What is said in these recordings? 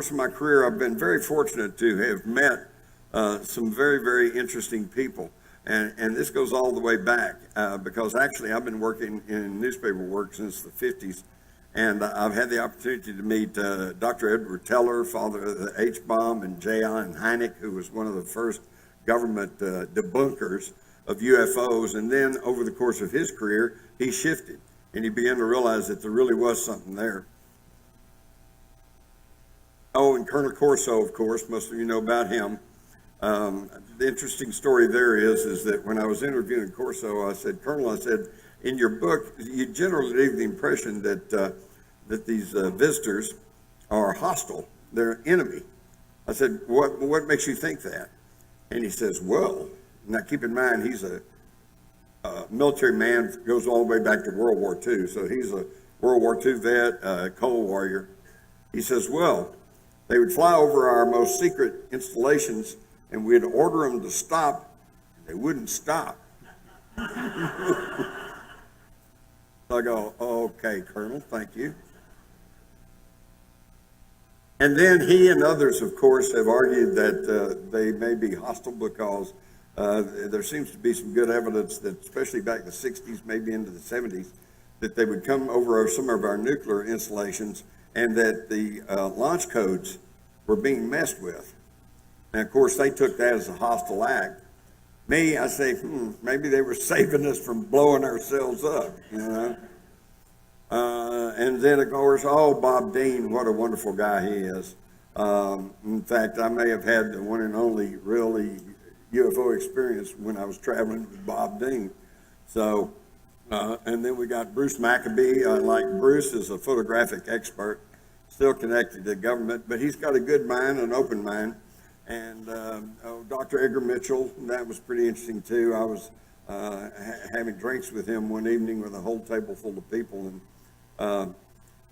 course of my career, I've been very fortunate to have met some very, very interesting people. And this goes all the way back because actually I've been working in newspaper work since the 50s. And I've had the opportunity to meet Dr. Edward Teller, father of the H-bomb, and J.I. Hynek, who was one of the first government debunkers of UFOs. And then over the course of his career, he shifted and he began to realize that there really was something there. Oh, and Colonel Corso, of course, most of you know about him. The interesting story there is that when I was interviewing Corso, I said, Colonel, I said, in your book, you generally leave the impression that these visitors are hostile, they're enemy. I said, what makes you think that? And he says, well, now keep in mind, he's a military man, goes all the way back to World War II. So he's a World War II vet, Cold Warrior. He says, well, they would fly over our most secret installations and we'd order them to stop. They wouldn't stop. So I go, okay, Colonel, thank you. And then he and others, of course, have argued that they may be hostile because there seems to be some good evidence that, especially back in the 60s, maybe into the 70s, that they would come over some of our nuclear installations and that the launch codes were being messed with. And of course, they took that as a hostile act. Me, I say, maybe they were saving us from blowing ourselves up, you know. And then, of course, Bob Dean, what a wonderful guy he is. In fact, I may have had the one and only really UFO experience when I was traveling with Bob Dean. So, and then we got Bruce Maccabee. Like Bruce is a photographic expert, still connected to the government, but he's got a good mind, an open mind. And Dr. Edgar Mitchell, that was pretty interesting too. I was having drinks with him one evening with a whole table full of people, and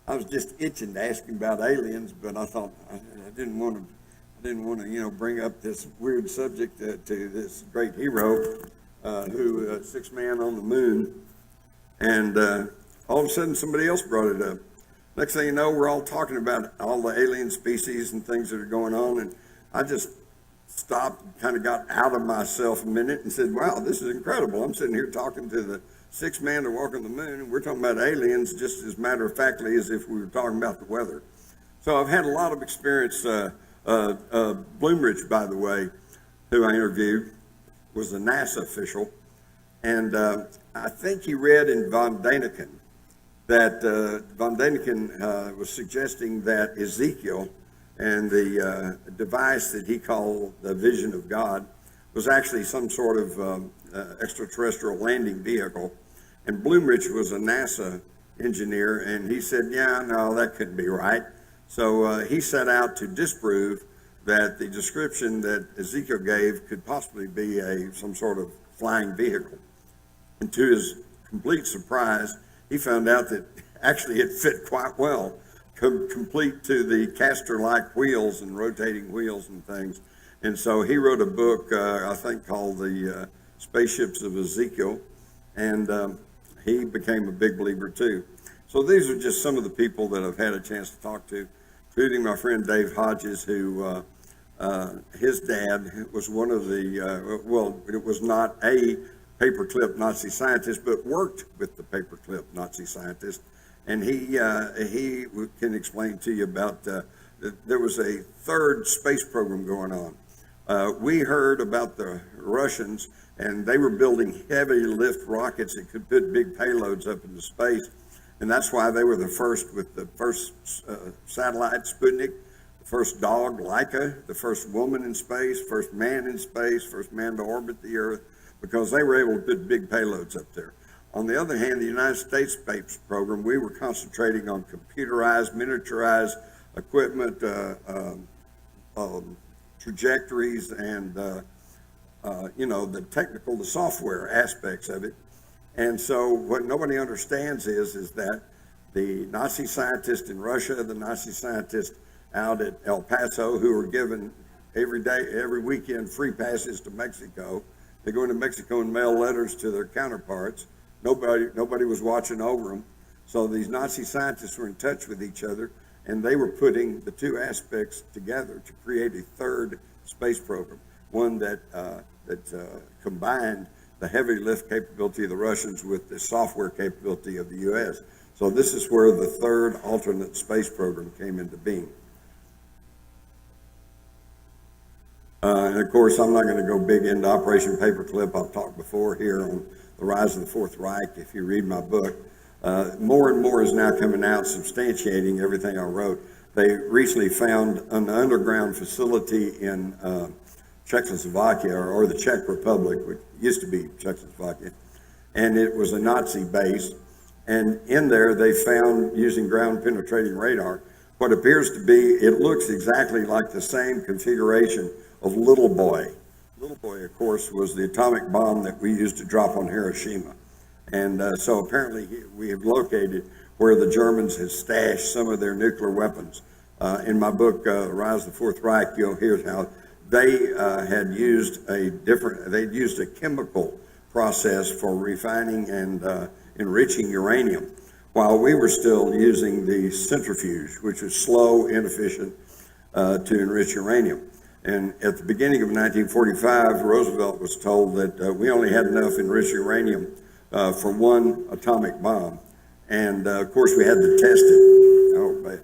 I was just itching to ask him about aliens, but I thought I didn't want to, bring up this weird subject to this great hero who sixth man on the moon, and all of a sudden somebody else brought it up. Next thing you know, we're all talking about all the alien species and things that are going on, and I just stopped, kind of got out of myself a minute and said, wow, this is incredible. I'm sitting here talking to the sixth man to walk on the moon, and we're talking about aliens just as matter-of-factly as if we were talking about the weather. So I've had a lot of experience. Bloomridge, by the way, who I interviewed, was a NASA official, and I think he read in von Däniken that von Däniken was suggesting that Ezekiel and the device that he called the Vision of God was actually some sort of extraterrestrial landing vehicle. And Bloomridge was a NASA engineer, and he said, yeah, no, that couldn't be right. So he set out to disprove that the description that Ezekiel gave could possibly be some sort of flying vehicle. And to his complete surprise, he found out that actually it fit quite well, complete to the caster-like wheels and rotating wheels and things. And so he wrote a book, I think, called The Spaceships of Ezekiel, and he became a big believer too. So these are just some of the people that I've had a chance to talk to, including my friend Dave Hodges, who his dad was one of the, it was not a paperclip Nazi scientist, but worked with the paperclip Nazi scientist. And he can explain to you about, there was a third space program going on. We heard about the Russians, and they were building heavy lift rockets that could put big payloads up into space. And that's why they were the first with the first satellite, Sputnik, the first dog, Laika, the first woman in space, first man in space, first man to orbit the Earth, because they were able to put big payloads up there. On the other hand, the United States space program, we were concentrating on computerized, miniaturized equipment, trajectories, and the technical, the software aspects of it. And so what nobody understands is that the Nazi scientists in Russia, the Nazi scientists out at El Paso, who were given every weekend free passes to Mexico, they go into Mexico and mail letters to their counterparts. Nobody was watching over them. So these Nazi scientists were in touch with each other, and they were putting the two aspects together to create a third space program, one that combined the heavy lift capability of the Russians with the software capability of the U.S. So this is where the third alternate space program came into being. And of course, I'm not going to go big into Operation Paperclip. I've talked before here on the rise of the Fourth Reich. If you read my book, more and more is now coming out substantiating everything I wrote. They recently found an underground facility in Czechoslovakia, or the Czech Republic, which used to be Czechoslovakia, and it was a Nazi base. And in there, they found, using ground penetrating radar, what appears to be, it looks exactly like the same configuration of Little Boy. Little Boy, of course, was the atomic bomb that we used to drop on Hiroshima. And so apparently we have located where the Germans have stashed some of their nuclear weapons. In my book, Rise of the Fourth Reich, you'll hear how they had used they'd used a chemical process for refining and enriching uranium, while we were still using the centrifuge, which was slow, inefficient to enrich uranium. And at the beginning of 1945, Roosevelt was told that we only had enough enriched uranium for one atomic bomb. And of course, we had to test it. Oh, bad.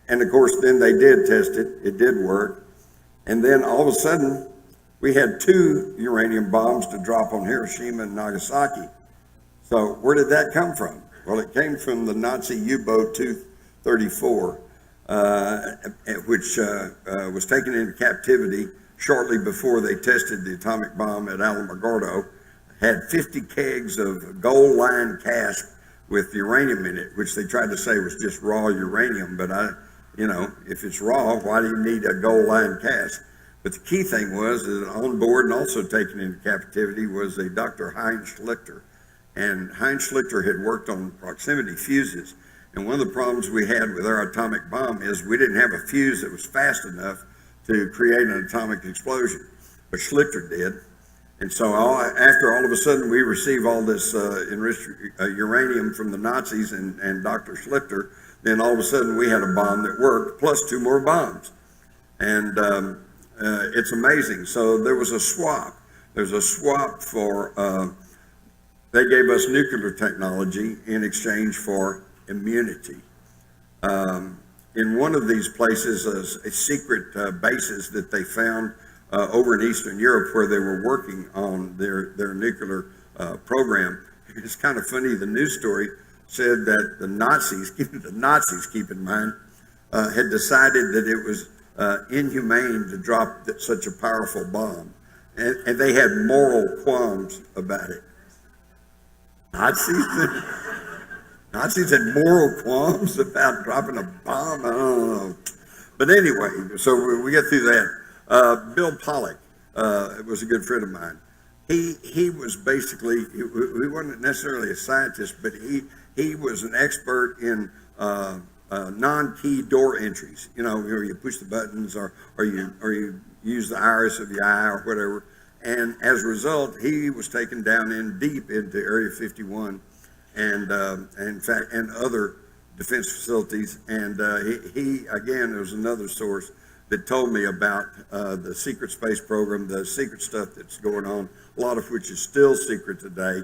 And of course, then they did test it. It did work. And then all of a sudden, we had 2 uranium bombs to drop on Hiroshima and Nagasaki. So where did that come from? Well, it came from the Nazi U-boat 234, which was taken into captivity shortly before they tested the atomic bomb at Alamogordo, had 50 kegs of gold-lined cask with uranium in it, which they tried to say was just raw uranium. But if it's raw, why do you need a gold-lined cask? But the key thing was that on board and also taken into captivity was a Dr. Heinz Schlichter. And Heinz Schlichter had worked on proximity fuses. And one of the problems we had with our atomic bomb is we didn't have a fuse that was fast enough to create an atomic explosion. But Schlichter did. And so after all of a sudden we received all this enriched uranium from the Nazis and Dr. Schlichter, then all of a sudden we had a bomb that worked, plus 2 more bombs. And it's amazing. So there was a swap. There's a swap for, they gave us nuclear technology in exchange for immunity. In one of these places, a secret bases that they found over in Eastern Europe where they were working on their nuclear program. It's kind of funny, the news story said that the Nazis, keep in mind, had decided that it was inhumane to drop such a powerful bomb. And they had moral qualms about it. Nazis had moral qualms about dropping a bomb? I don't know. But anyway, so we get through that. Bill Pollock was a good friend of mine. He was basically, he wasn't necessarily a scientist, but he was an expert in non-key door entries. Where you push the buttons or you use the iris of your eye or whatever. And as a result, he was taken down in deep into Area 51 and other defense facilities. And he again, there was another source that told me about the secret space program, the secret stuff that's going on, a lot of which is still secret today.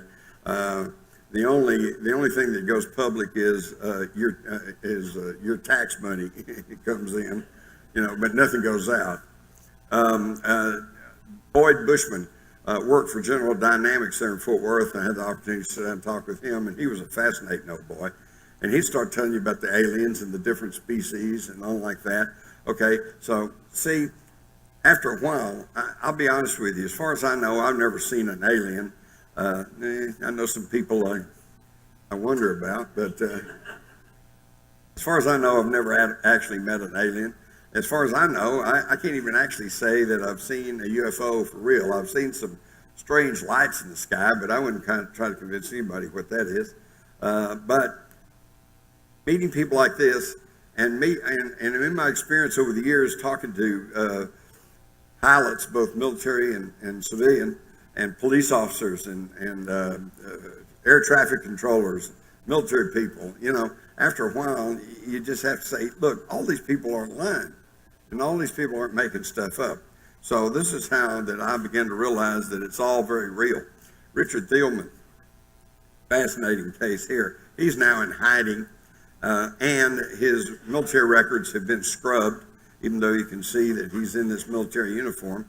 The only thing that goes public is your tax money. It comes in, but nothing goes out. Boyd Bushman worked for General Dynamics there in Fort Worth, and I had the opportunity to sit down and talk with him, and he was a fascinating old boy. And he'd start telling you about the aliens and the different species and all like that. Okay, so see, after a while, I'll be honest with you, as far as I know, I've never seen an alien. I know some people I wonder about, but as far as I know, I've never actually met an alien. As far as I know, I can't even actually say that I've seen a UFO for real. I've seen some strange lights in the sky, but I wouldn't try to convince anybody what that is. But meeting people like this, and in my experience over the years, talking to pilots, both military and civilian, and police officers and air traffic controllers, military people, after a while, you just have to say, look, all these people aren't lying, and all these people aren't making stuff up. So this is how that I began to realize that it's all very real. Richard Thielman, fascinating case here. He's now in hiding, and his military records have been scrubbed, even though you can see that he's in this military uniform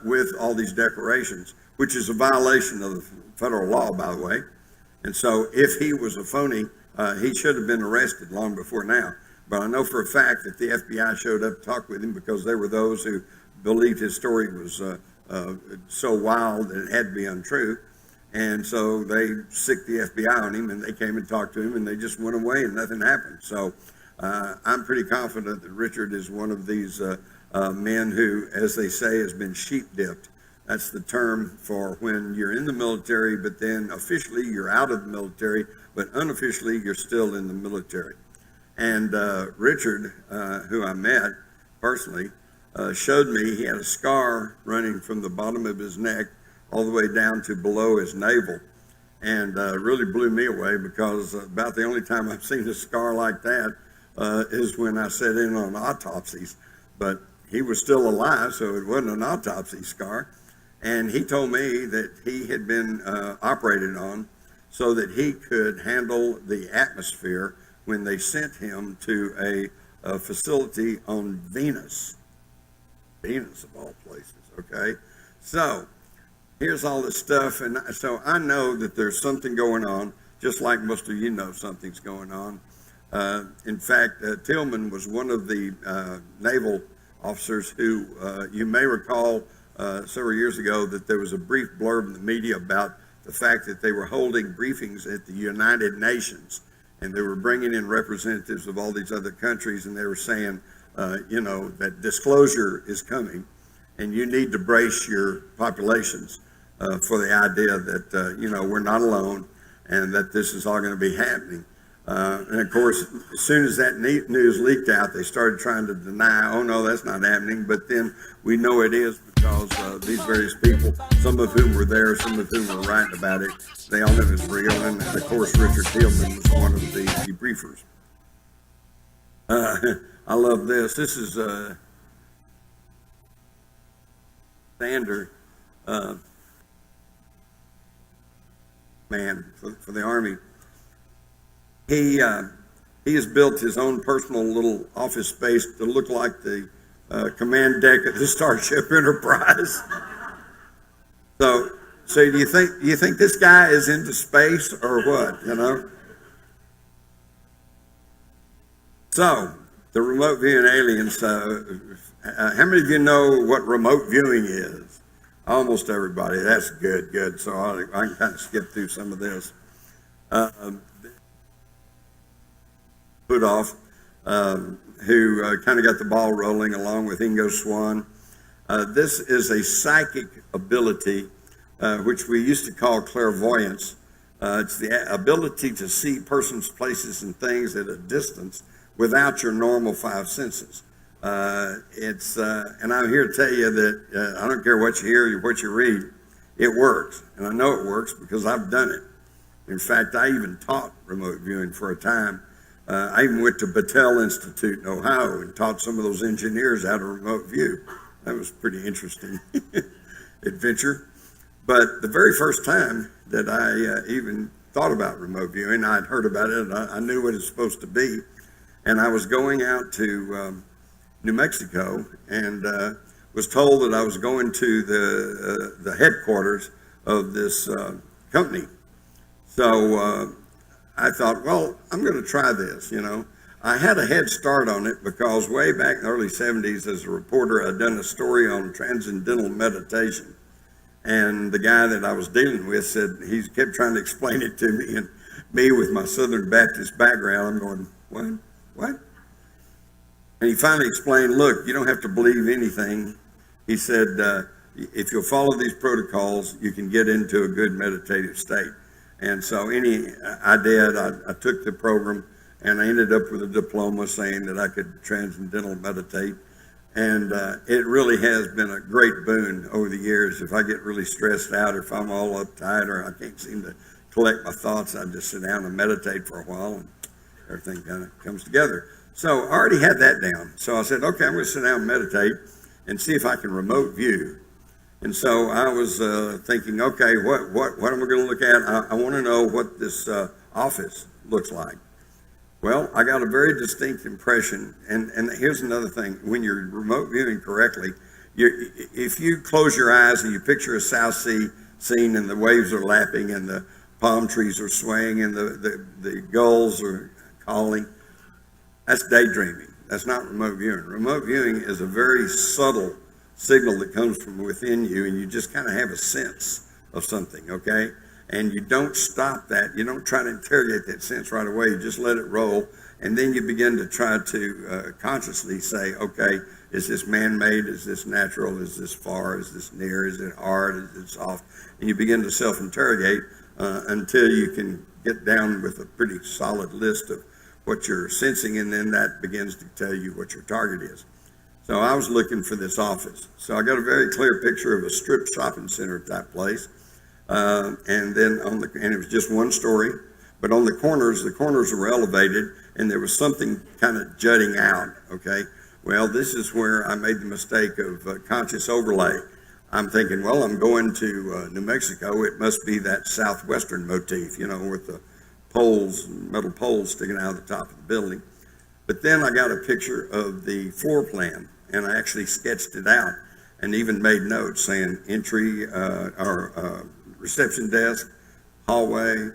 with all these declarations, which is a violation of the federal law, by the way. And so if he was a phony, he should have been arrested long before now. But I know for a fact that the FBI showed up to talk with him because they were those who believed his story was so wild that it had to be untrue. And so they sicked the FBI on him, and they came and talked to him, and they just went away, and nothing happened. So I'm pretty confident that Richard is one of these men who, as they say, has been sheep-dipped. That's the term for when you're in the military, but then officially you're out of the military, but unofficially you're still in the military. And Richard, who I met personally, showed me he had a scar running from the bottom of his neck all the way down to below his navel, and really blew me away, because about the only time I've seen a scar like that is when I sat in on autopsies. But he was still alive, so it wasn't an autopsy scar. And he told me that he had been operated on so that he could handle the atmosphere when they sent him to a facility on Venus. Venus, of all places, okay? So here's all this stuff, and so I know that there's something going on, just like most of you know something's going on. In fact, Tillman was one of the naval officers who, you may recall several years ago, that there was a brief blurb in the media about the fact that they were holding briefings at the United Nations, and they were bringing in representatives of all these other countries, and they were saying, that disclosure is coming, and you need to brace your populations for the idea that, we're not alone, and that this is all going to be happening. And of course, as soon as that news leaked out, they started trying to deny, oh no, that's not happening. But then we know it is, because these various people, some of whom were there, some of whom were writing about it, they all knew it was real. And of course, Richard Tillman was one of the debriefers. I love this. This is standard man for the Army. He has built his own personal little office space to look like the command deck of the Starship Enterprise. So do you think this guy is into space or what? So the remote viewing aliens. How many of you know what remote viewing is? Almost everybody. That's good. So I can kind of skip through some of this. Putoff, who kind of got the ball rolling along with Ingo Swann. This is a psychic ability, which we used to call clairvoyance. It's the ability to see persons, places, and things at a distance without your normal five senses. And I'm here to tell you that I don't care what you hear or what you read, it works. And I know it works because I've done it. In fact, I even taught remote viewing for a time. I even went to Battelle Institute in Ohio and taught some of those engineers how to remote view. That was a pretty interesting adventure. But the very first time that I even thought about remote viewing, I'd heard about it, and I knew what it was supposed to be. And I was going out to New Mexico and was told that I was going to the headquarters of this company. So I thought, well, I'm going to try this, I had a head start on it because way back in the early 70s as a reporter, I'd done a story on transcendental meditation. And the guy that I was dealing with said, he kept trying to explain it to me, and me with my Southern Baptist background, I'm going, what? And he finally explained, look, you don't have to believe anything. He said, if you'll follow these protocols, you can get into a good meditative state. And so I did. I took the program, and I ended up with a diploma saying that I could transcendental meditate. And it really has been a great boon over the years. If I get really stressed out, or if I'm all uptight, or I can't seem to collect my thoughts. I'd just sit down and meditate for a while, and everything kind of comes together. So I already had that down. So I said, okay, I'm going to sit down and meditate and see if I can remote view. And so I was thinking, okay, what am I going to look at? I want to know what this office looks like. Well, I got a very distinct impression, and here's another thing. When you're remote viewing correctly, if you close your eyes and you picture a South Sea scene and the waves are lapping and the palm trees are swaying and the gulls are calling, that's daydreaming. That's not remote viewing. Remote viewing is a very subtle signal that comes from within you, and you just kind of have a sense of something, okay? And you don't stop that. You don't try to interrogate that sense right away. You just let it roll, and then you begin to try to consciously say, okay, is this man-made? Is this natural? Is this far? Is this near? Is it hard? Is it soft? And you begin to self-interrogate until you can get down with a pretty solid list of what you're sensing, and then that begins to tell you what your target is. So I was looking for this office. So I got a very clear picture of a strip shopping center type place. And then and it was just one story, but on the corners were elevated, and there was something kind of jutting out, okay? Well, this is where I made the mistake of conscious overlay. I'm thinking, well, I'm going to New Mexico. It must be that southwestern motif, with the poles, metal poles sticking out of the top of the building. But then I got a picture of the floor plan, and I actually sketched it out and even made notes saying entry or reception desk, hallway,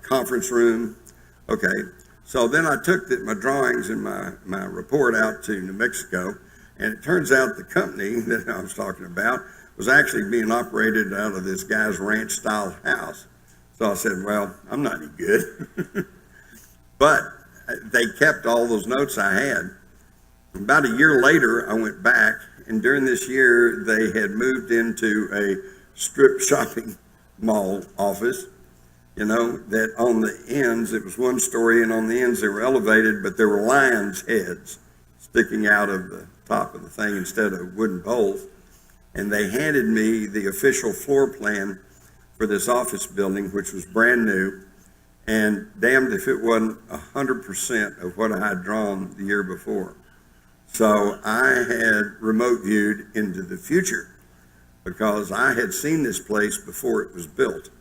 conference room. Okay, so then I took my drawings and my report out to New Mexico, and it turns out the company that I was talking about was actually being operated out of this guy's ranch-style house. So I said, well, I'm not any good. But they kept all those notes I had. About a year later, I went back, and during this year, they had moved into a strip shopping mall office, that on the ends, it was one story, and on the ends they were elevated, but there were lions' heads sticking out of the top of the thing instead of wooden poles. And they handed me the official floor plan for this office building, which was brand new, and damned if it wasn't 100% of what I had drawn the year before. So I had remote viewed into the future because I had seen this place before it was built.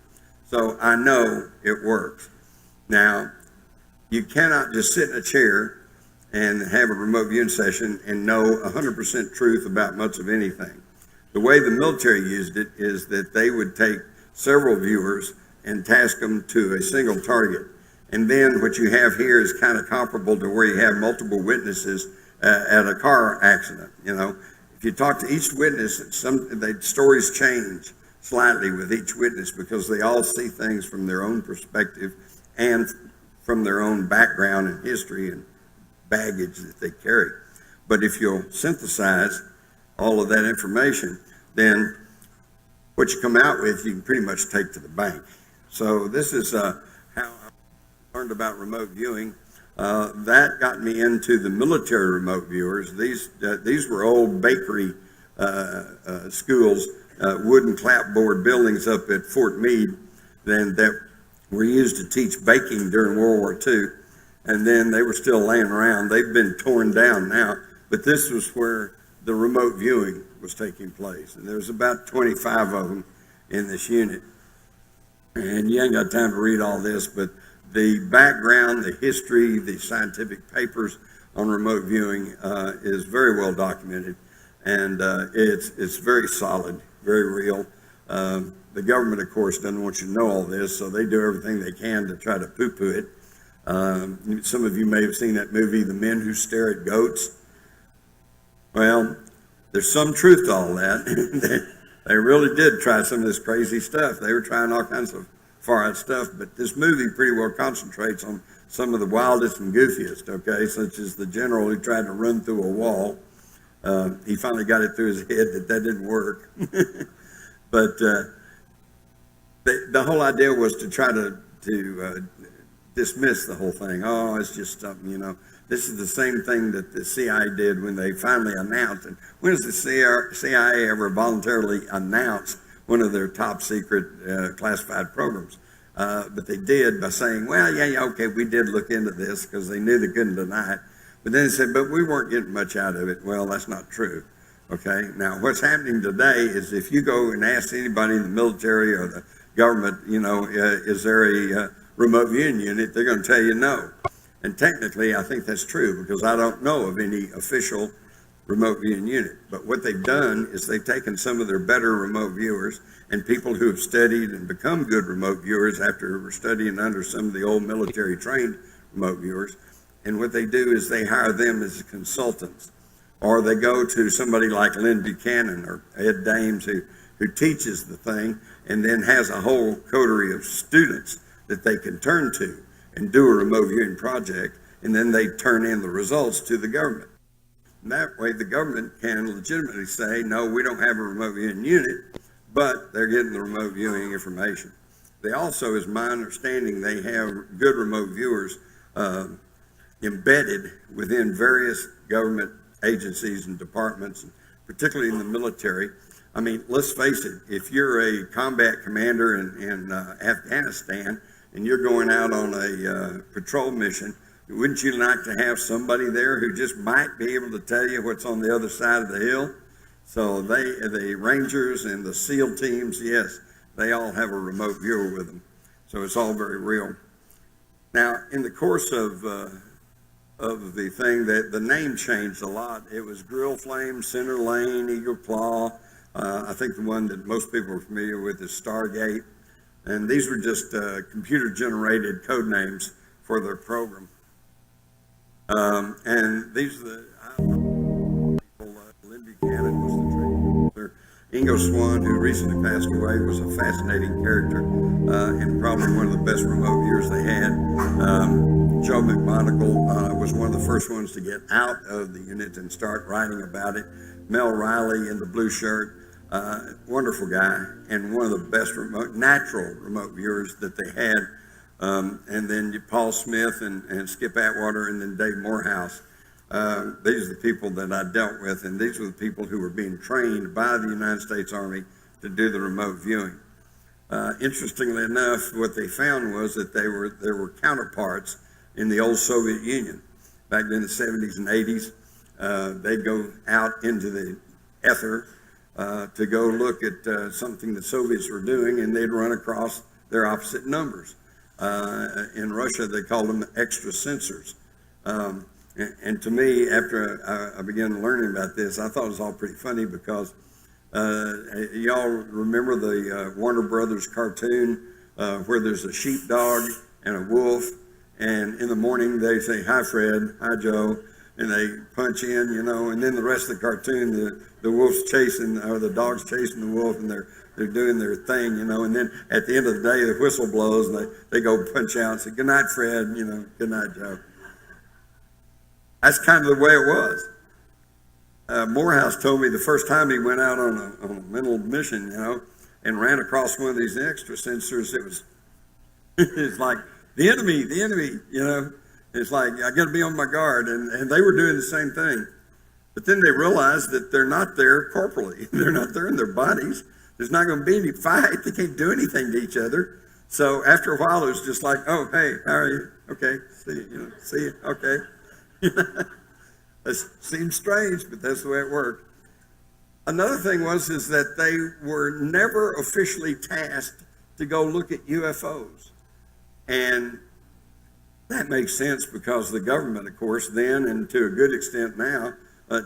So I know it works. Now, you cannot just sit in a chair and have a remote viewing session and know 100% truth about much of anything. The way the military used it is that they would take several viewers and task them to a single target. And then what you have here is kind of comparable to where you have multiple witnesses at a car accident. If you talk to each witness, the stories change slightly with each witness because they all see things from their own perspective and from their own background and history and baggage that they carry. But if you'll synthesize all of that information, then what you come out with, you can pretty much take to the bank. So this is how I learned about remote viewing. That got me into the military remote viewers. These were old bakery schools, wooden clapboard buildings up at Fort Meade that were used to teach baking during World War II. And then they were still laying around. They've been torn down now, but this was where the remote viewing was taking place. And there was about 25 of them in this unit. And you ain't got time to read all this, but the background, the history, the scientific papers on remote viewing is very well documented, and it's very solid, very real. The government, of course, doesn't want you to know all this, so they do everything they can to try to poo-poo it. Some of you may have seen that movie, The Men Who Stare at Goats. Well, there's some truth to all that. They really did try some of this crazy stuff. They were trying all kinds of far-out stuff, but this movie pretty well concentrates on some of the wildest and goofiest, okay, such as the general who tried to run through a wall. He finally got it through his head that didn't work. But the whole idea was to try to dismiss the whole thing. Oh, it's just something, This is the same thing that the CIA did when they finally announced. And when does the CIA ever voluntarily announce one of their top secret classified programs? But they did by saying, well, yeah, okay, we did look into this, because they knew they couldn't deny it. But then they said, but we weren't getting much out of it. Well, that's not true. Okay, now what's happening today is if you go and ask anybody in the military or the government, is there a remote viewing unit, they're going to tell you no. And technically, I think that's true, because I don't know of any official remote viewing unit. But what they've done is they've taken some of their better remote viewers and people who have studied and become good remote viewers after studying under some of the old military trained remote viewers. And what they do is they hire them as consultants, or they go to somebody like Lynn Buchanan or Ed Dames who teaches the thing and then has a whole coterie of students that they can turn to and do a remote viewing project, and then they turn in the results to the government. And that way the government can legitimately say, no, we don't have a remote viewing unit, but they're getting the remote viewing information. They also, as my understanding, they have good remote viewers embedded within various government agencies and departments, particularly in the military. I mean, let's face it, if you're a combat commander in Afghanistan and you're going out on a patrol mission, wouldn't you like to have somebody there who just might be able to tell you what's on the other side of the hill? So the Rangers and the SEAL teams, yes, they all have a remote viewer with them. So it's all very real. Now, in the course of the thing, that the name changed a lot. It was Grill Flame, Center Lane, Eagle Claw. I think the one that most people are familiar with is Stargate. And these were just computer-generated code names for their program. And these are the people. Lynn Buchanan was the training officer. Ingo Swan, who recently passed away, was a fascinating character and probably one of the best remote viewers they had. Joe McMonagle was one of the first ones to get out of the unit and start writing about it. Mel Riley in the blue shirt, wonderful guy, and one of the best natural remote viewers that they had. And then Paul Smith and Skip Atwater, and then Dave Morehouse. These are the people that I dealt with, and these were the people who were being trained by the United States Army to do the remote viewing. Interestingly enough, what they found was that there were counterparts in the old Soviet Union. Back in the 70s and 80s, they'd go out into the ether to go look at something the Soviets were doing, and they'd run across their opposite numbers. In Russia, they called them extra sensors. And to me, after I began learning about this, I thought it was all pretty funny because y'all remember the Warner Brothers cartoon where there's a sheepdog and a wolf, and in the morning they say, "Hi, Fred," "Hi, Joe," and they punch in, and then the rest of the cartoon, the wolf's chasing, or the dog's chasing the wolf, and they're doing their thing, and then at the end of the day, the whistle blows, and they go punch out and say, "Good night, Fred," "Good night, Joe." That's kind of the way it was. Morehouse told me the first time he went out on a mental mission, and ran across one of these extra sensors, it's like, the enemy, it's like, I got to be on my guard, and they were doing the same thing. But then they realized that they're not there corporally. They're not there in their bodies. There's not going to be any fight. They can't do anything to each other. So after a while, it was just like, "Oh, hey, how are you? Okay, see you, okay." It seems strange, but that's the way it worked. Another thing is that they were never officially tasked to go look at UFOs. And that makes sense because the government, of course, then and to a good extent now,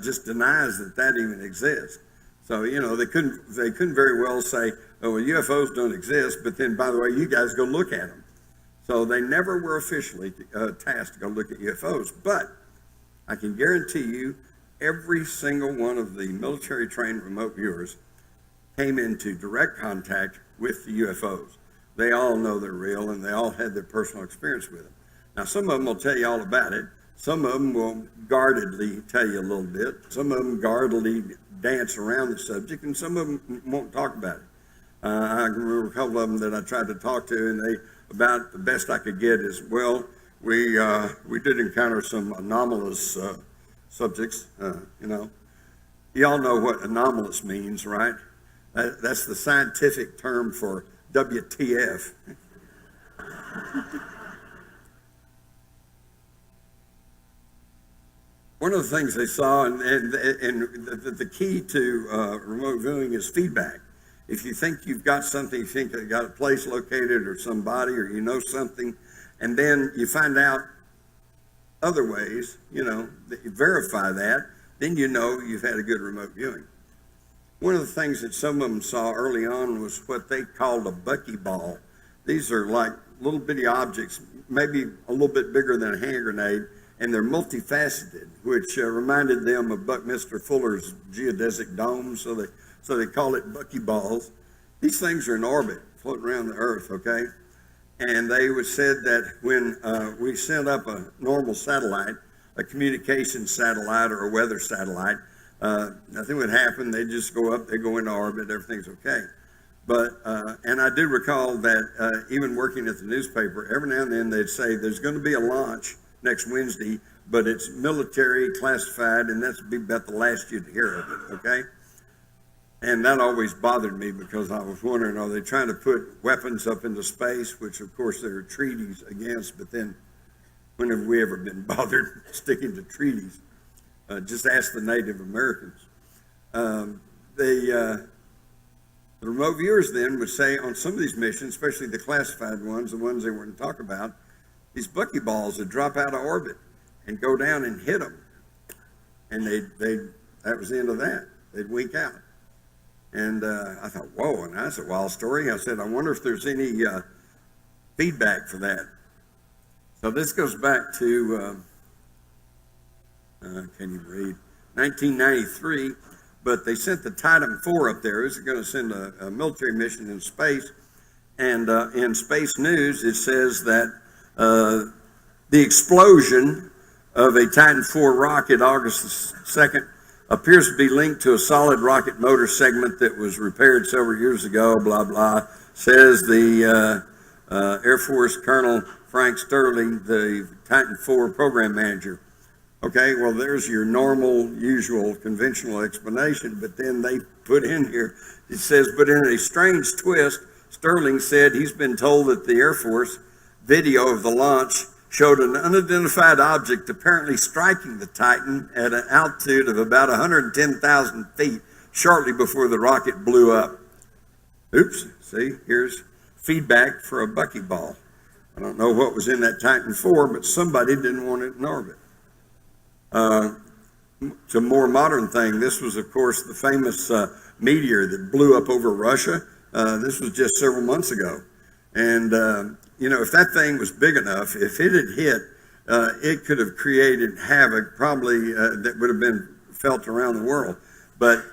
just denies that even exists. So, they couldn't very well say, "Oh, well, UFOs don't exist," but then, by the way, you guys go look at them. So they never were officially tasked to go look at UFOs. But I can guarantee you every single one of the military-trained remote viewers came into direct contact with the UFOs. They all know they're real, and they all had their personal experience with them. Now, some of them will tell you all about it. Some of them will guardedly tell you a little bit. Some of them guardedly dance around the subject, and some of them won't talk about it. I remember a couple of them that I tried to talk to, and about the best I could get is, well, we did encounter some anomalous subjects, You all know what anomalous means, right? That's the scientific term for WTF. One of the things they saw, and the key to remote viewing is feedback. If you think you've got something, you think you got a place located or somebody, or you know something, and then you find out other ways, that you verify that, then you know you've had a good remote viewing. One of the things that some of them saw early on was what they called a buckyball. These are like little bitty objects, maybe a little bit bigger than a hand grenade, and they're multifaceted, which reminded them of Buckminster Fuller's geodesic dome, so they call it buckyballs. These things are in orbit, floating around the Earth, okay? And they said that when we sent up a normal satellite, a communication satellite or a weather satellite, nothing would happen. They'd just go up, they go into orbit, everything's okay. But, and I do recall that even working at the newspaper, every now and then they'd say there's going to be a launch next Wednesday, but it's military classified, and that's be about the last you'd hear of it, okay? And that always bothered me because I was wondering, are they trying to put weapons up into space, which of course there are treaties against, but then when have we ever been bothered sticking to treaties? Just ask the Native Americans. The remote viewers then would say on some of these missions, especially the classified ones, the ones they wouldn't talk about, these buckyballs would drop out of orbit and go down and hit them. And that was the end of that. They'd wink out. And I thought, whoa, and that's a wild story. I said, I wonder if there's any feedback for that. So this goes back to, can you read? 1993, but they sent the Titan IV up there. It was going to send a military mission in space. And in Space News, it says that the explosion of a Titan IV rocket August 2nd appears to be linked to a solid rocket motor segment that was repaired several years ago, blah, blah, says the Air Force Colonel Frank Sterling, the Titan IV program manager. Okay, well, there's your normal, usual, conventional explanation, but then they put in here, it says, but in a strange twist, Sterling said he's been told that the Air Force video of the launch showed an unidentified object apparently striking the Titan at an altitude of about 110,000 feet shortly before the rocket blew up. Oops, see, here's feedback for a buckyball. I don't know what was in that Titan IV, but somebody didn't want it in orbit. It's a more modern thing. This was, of course, the famous meteor that blew up over Russia. This was just several months ago. And if that thing was big enough, if it had hit, it could have created havoc probably that would have been felt around the world. But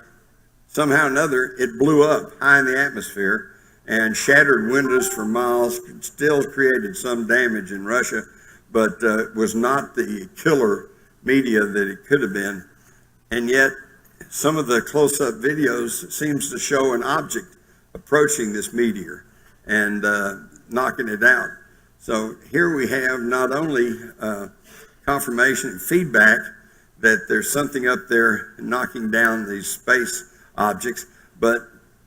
somehow or another, it blew up high in the atmosphere and shattered windows for miles, still created some damage in Russia, but was not the killer media that it could have been. And yet, some of the close-up videos seems to show an object approaching this meteor and knocking it out. So here we have not only confirmation and feedback that there's something up there knocking down these space objects, but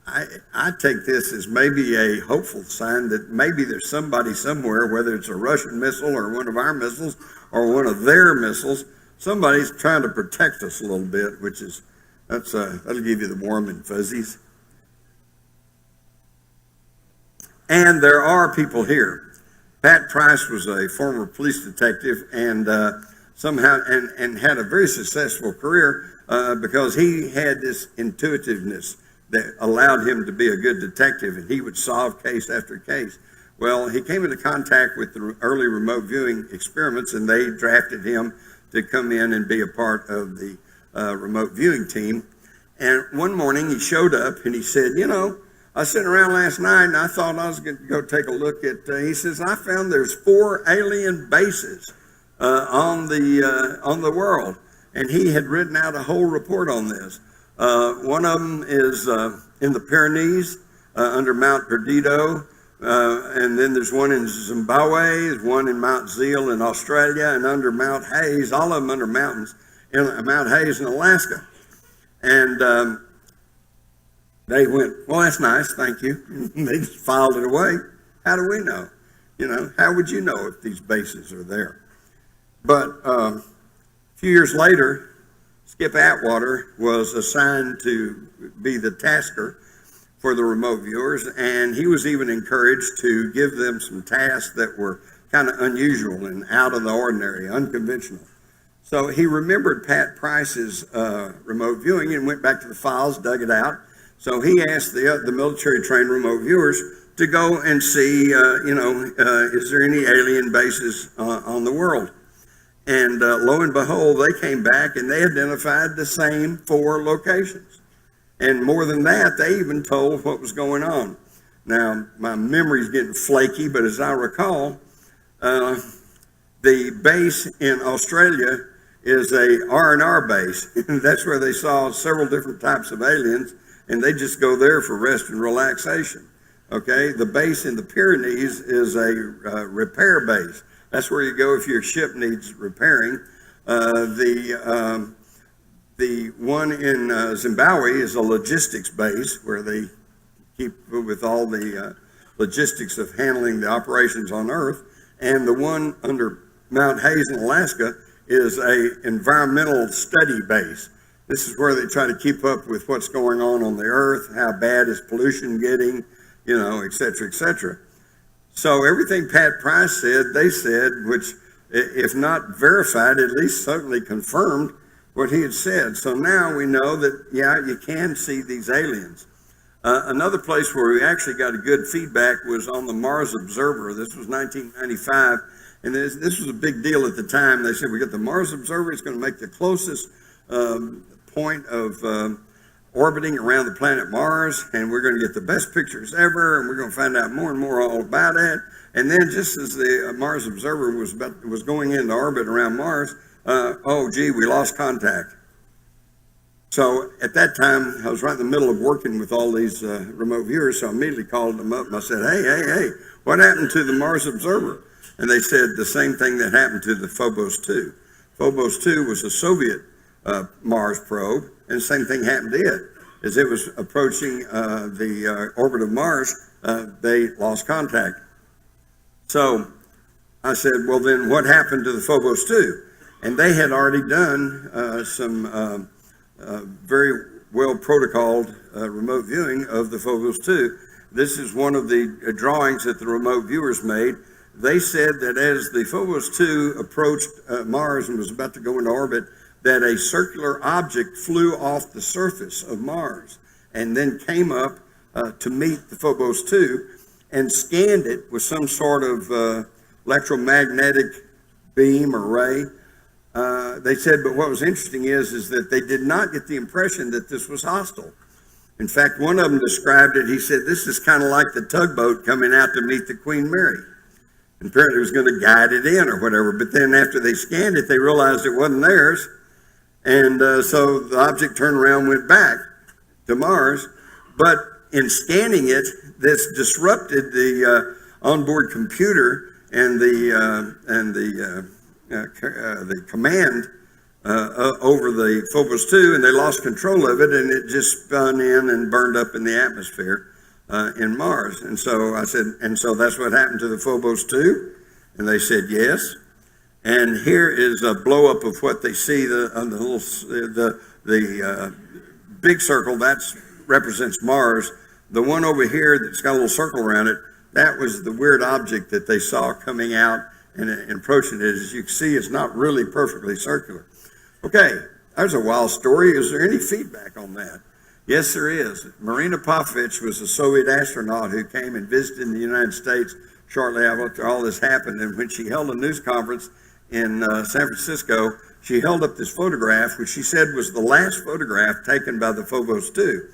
I take this as maybe a hopeful sign that maybe there's somebody somewhere, whether it's a Russian missile or one of our missiles or one of their missiles, somebody's trying to protect us a little bit, which is, that'll give you the warm and fuzzies. And there are people here. Pat Price was a former police detective and somehow had a very successful career because he had this intuitiveness that allowed him to be a good detective, and he would solve case after case. Well, he came into contact with the early remote viewing experiments, and they drafted him to come in and be a part of the remote viewing team. And one morning he showed up and he said, I was sitting around last night and I thought I was going to go take a look at, he says, I found there's 4 alien bases on the world. And he had written out a whole report on this. One of them is in the Pyrenees under Mount Perdido. And then there's one in Zimbabwe, there's one in Mount Zeal in Australia, and under Mount Hayes, all of them under mountains, in Mount Hayes in Alaska. And they went, well, that's nice, thank you. They just filed it away. How do we know? How would you know if these bases are there? But a few years later, Skip Atwater was assigned to be the tasker for the remote viewers, and he was even encouraged to give them some tasks that were kind of unusual and out of the ordinary, unconventional. So he remembered Pat Price's remote viewing and went back to the files, dug it out. So he asked the military-trained remote viewers to go and see, is there any alien bases on the world? And lo and behold, they came back and they identified the same 4 locations. And more than that, they even told what was going on. Now, my memory's getting flaky, but as I recall, the base in Australia is a R&R base. That's where they saw several different types of aliens, and they just go there for rest and relaxation. Okay, the base in the Pyrenees is a repair base. That's where you go if your ship needs repairing. The one in Zimbabwe is a logistics base where they keep with all the logistics of handling the operations on Earth. And the one under Mount Hayes in Alaska is a environmental study base. This is where they try to keep up with what's going on the Earth, how bad is pollution getting, et cetera, et cetera. So everything Pat Price said, they said, which if not verified, at least certainly confirmed what he had said. So now we know that, you can see these aliens. Another place where we actually got a good feedback was on the Mars Observer. This was 1995, and this was a big deal at the time. They said, we got the Mars Observer. It's going to make the closest point of orbiting around the planet Mars, and we're going to get the best pictures ever, and we're going to find out more and more all about it. And then just as the Mars Observer was going into orbit around Mars, we lost contact. So at that time, I was right in the middle of working with all these remote viewers, so I immediately called them up and I said, hey, what happened to the Mars Observer? And they said the same thing that happened to the Phobos 2. Phobos 2 was a Soviet Mars probe, and the same thing happened to it. As it was approaching the orbit of Mars, they lost contact. So I said, well, then what happened to the Phobos 2? And they had already done some very well protocoled remote viewing of the Phobos 2. This is one of the drawings that the remote viewers made. They said that as the Phobos 2 approached Mars and was about to go into orbit, that a circular object flew off the surface of Mars and then came up to meet the Phobos 2 and scanned it with some sort of electromagnetic beam or ray. They said, but what was interesting is that they did not get the impression that this was hostile. In fact, one of them described it, he said, this is kind of like the tugboat coming out to meet the Queen Mary. And apparently it was going to guide it in or whatever, but then after they scanned it, they realized it wasn't theirs. And so the object turned around and went back to Mars. But in scanning it, this disrupted the onboard computer and the command over the Phobos 2, and they lost control of it, and it just spun in and burned up in the atmosphere in Mars. And so I said, and so that's what happened to the Phobos 2? And they said yes. And here is a blow up of what they see on the big circle. That represents Mars. The one over here that's got a little circle around it, that was the weird object that they saw coming out and approaching it. As you can see, it's not really perfectly circular. Okay, there's a wild story. Is there any feedback on that? Yes, there is. Marina Popovich was a Soviet astronaut who came and visited in the United States shortly after all this happened. And when she held a news conference in San Francisco, she held up this photograph, which she said was the last photograph taken by the Phobos 2.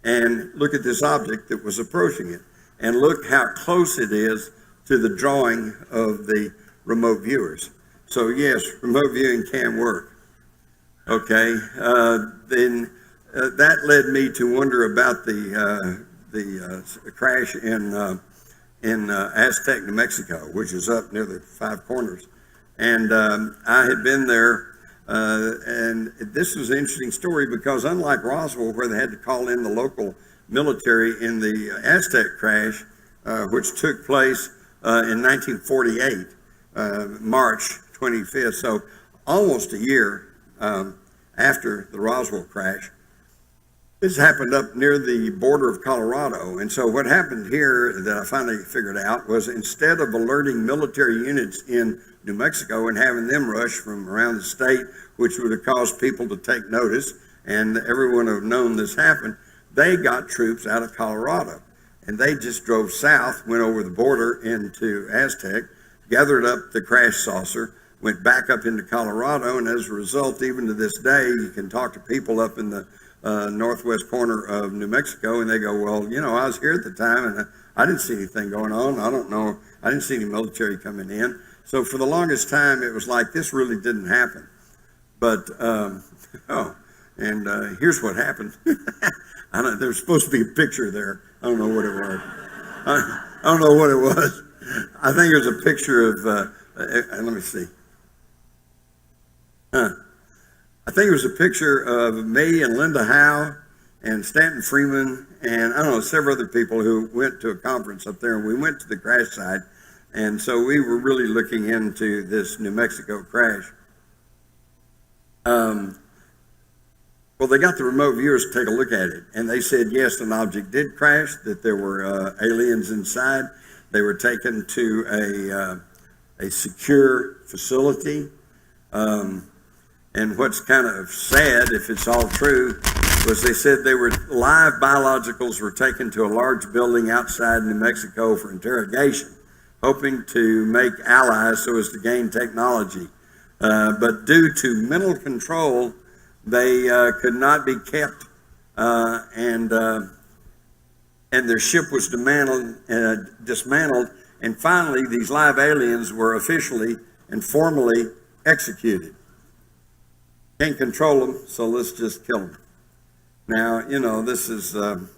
And look at this object that was approaching it. And look how close it is to the drawing of the remote viewers. So yes, remote viewing can work. Okay, then that led me to wonder about the crash in Aztec, New Mexico, which is up near the Five Corners. And I had been there, and this was an interesting story because unlike Roswell, where they had to call in the local military in the Aztec crash, which took place in 1948, March 25th. So almost a year after the Roswell crash. This happened up near the border of Colorado. And so what happened here that I finally figured out was, instead of alerting military units in New Mexico and having them rush from around the state, which would have caused people to take notice, and everyone would have known this happened, they got troops out of Colorado. And they just drove south, went over the border into Aztec, gathered up the crash saucer, went back up into Colorado, and as a result, even to this day, you can talk to people up in the northwest corner of New Mexico, and they go, well, you know, I was here at the time, and I didn't see anything going on. I don't know. I didn't see any military coming in. So for the longest time, it was like this really didn't happen. But, here's what happened. There's supposed to be a picture there. I don't know what it was. I don't know what it was. I think it was a picture of, let me see. I think it was a picture of me and Linda Howe and Stanton Freeman and, I don't know, several other people who went to a conference up there, and we went to the crash site. And so we were really looking into this New Mexico crash. Well, they got the remote viewers to take a look at it, and they said, yes, an object did crash, that there were aliens inside. They were taken to a secure facility. And what's kind of sad, if it's all true, was they said they were live biologicals were taken to a large building outside New Mexico for interrogation, hoping to make allies so as to gain technology. But due to mental control, they could not be kept, and their ship was dismantled, and finally these live aliens were officially and formally executed. Can't control them, so let's just kill them. Now, you know, this is the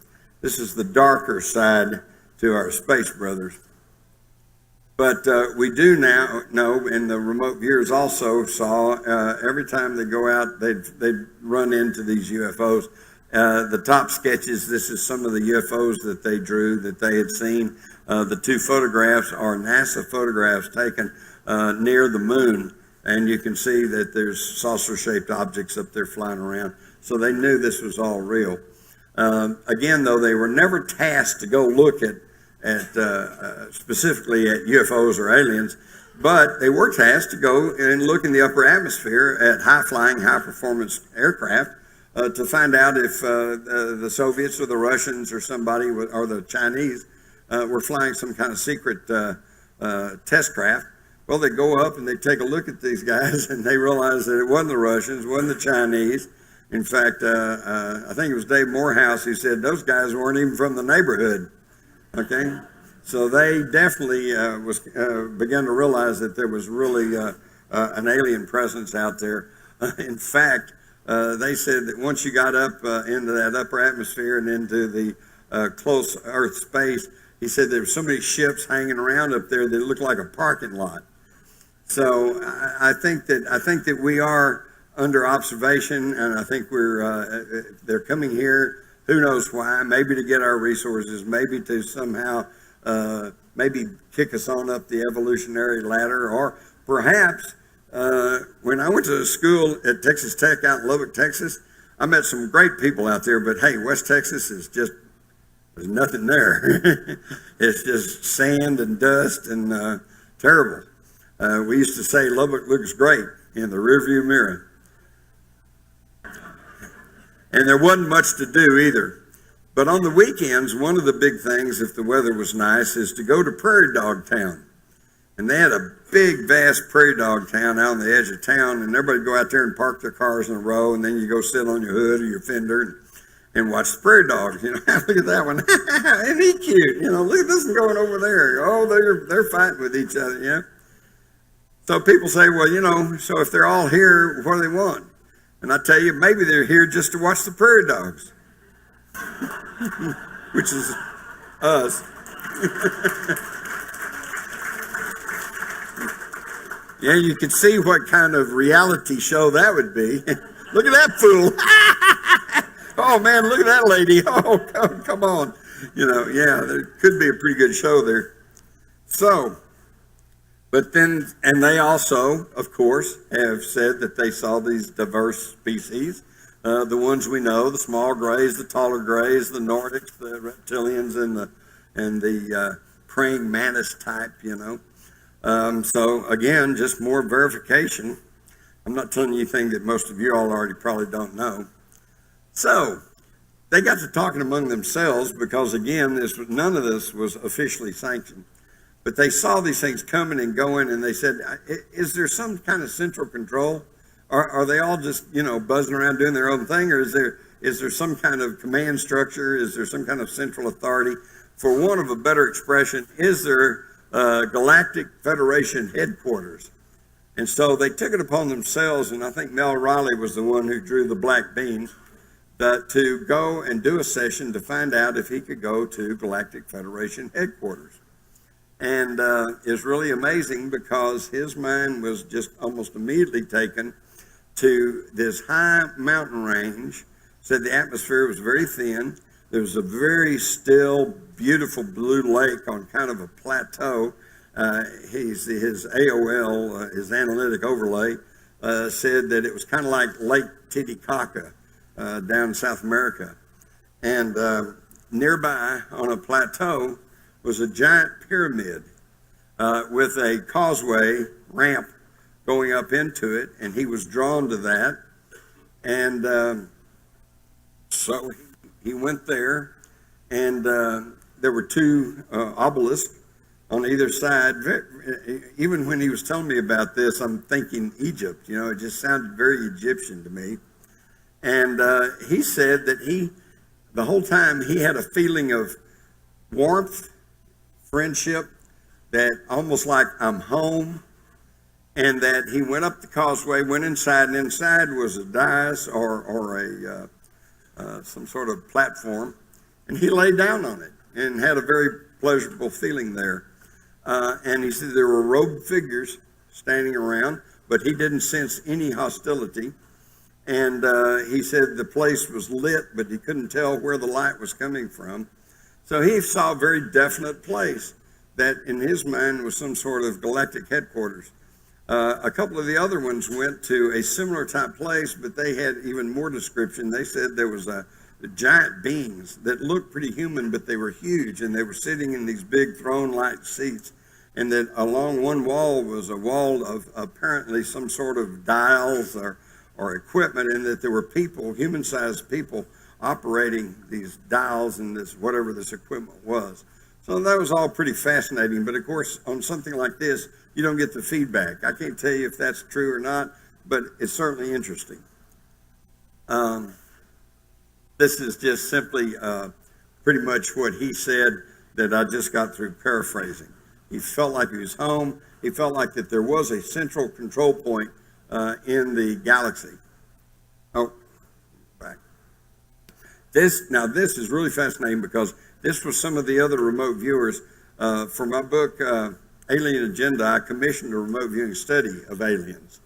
darker side to our space brothers. But we do now know, and the remote viewers also saw, every time they go out, they'd run into these UFOs. The top sketches, this is some of the UFOs that they drew, that they had seen. The two photographs are NASA photographs taken near the moon. And you can see that there's saucer-shaped objects up there flying around. So they knew this was all real. Again, though, they were never tasked to go look at specifically at UFOs or aliens, but they were tasked to go and look in the upper atmosphere at high-flying, high-performance aircraft to find out if the Soviets or the Russians or somebody, or the Chinese, were flying some kind of secret test craft. Well, they go up and they take a look at these guys, and they realize that it wasn't the Russians, it wasn't the Chinese. In fact, I think it was Dave Morehouse who said those guys weren't even from the neighborhood. Okay, so they definitely began to realize that there was really an alien presence out there. In fact, they said that once you got up into that upper atmosphere and into the close Earth space, he said there were so many ships hanging around up there that it looked like a parking lot. So I think that we are under observation, and I think they're coming here. Who knows why? Maybe to get our resources, maybe to somehow maybe kick us on up the evolutionary ladder, or perhaps when I went to school at Texas Tech out in Lubbock, Texas, I met some great people out there. But hey, West Texas is just, there's nothing there. It's just sand and dust and terrible. We used to say Lubbock looks great in the rearview mirror. And there wasn't much to do either. But on the weekends, one of the big things, if the weather was nice, is to go to Prairie Dog Town. And they had a big, vast prairie dog town out on the edge of town, and everybody would go out there and park their cars in a row, and then you go sit on your hood or your fender and watch the prairie dogs. You know, look at that one. Isn't he cute? You know, look at this one going over there. Oh, they're fighting with each other, you know. So people say, well, you know, so if they're all here, what do they want? And I tell you, maybe they're here just to watch the prairie dogs, which is us. Yeah, you can see what kind of reality show that would be. Look at that fool. Oh, man, look at that lady. Oh, come on. You know, yeah, there could be a pretty good show there. So, but then, and they also, of course, have said that they saw these diverse species. The ones we know, the small grays, the taller grays, the Nordics, the reptilians, and the praying mantis type, So again, just more verification. I'm not telling you anything that most of you all already probably don't know. So they got to talking among themselves because, again, none of this was officially sanctioned. But they saw these things coming and going, and they said, is there some kind of central control? Are they all just, buzzing around doing their own thing, or is there some kind of command structure? Is there some kind of central authority? For want of a better expression, is there Galactic Federation headquarters? And so they took it upon themselves, and I think Mel Riley was the one who drew the black bean, to go and do a session to find out if he could go to Galactic Federation headquarters. And it's really amazing because his mind was just almost immediately taken to this high mountain range. Said the atmosphere was very thin. There was a very still, beautiful blue lake on kind of a plateau. His AOL, his analytic overlay, said that it was kind of like Lake Titicaca down in South America. And nearby on a plateau was a giant pyramid with a causeway ramp going up into it, and he was drawn to that. And so he went there, and there were two obelisks on either side. Even when he was telling me about this, I'm thinking Egypt. It just sounded very Egyptian to me. And he said that the whole time he had a feeling of warmth, friendship, that almost like I'm home, and that he went up the causeway, went inside, and inside was a dais or some sort of platform, and he lay down on it and had a very pleasurable feeling there. And he said there were robed figures standing around, but he didn't sense any hostility. And he said the place was lit, but he couldn't tell where the light was coming from. So he saw a very definite place that in his mind was some sort of galactic headquarters. A couple of the other ones went to a similar type place, but they had even more description. They said there was giant beings that looked pretty human, but they were huge, and they were sitting in these big throne-like seats. And that along one wall was a wall of apparently some sort of dials or equipment, and that there were people, human-sized people, operating these dials and whatever this equipment was. So that was all pretty fascinating. But of course, on something like this, you don't get the feedback. I can't tell you if that's true or not, but it's certainly interesting. This is just simply pretty much what he said that I just got through paraphrasing. He felt like he was home. He felt like that there was a central control point in the galaxy. Oh, back. This is really fascinating because this was some of the other remote viewers. For my book, Alien Agenda, I commissioned a remote viewing study of aliens.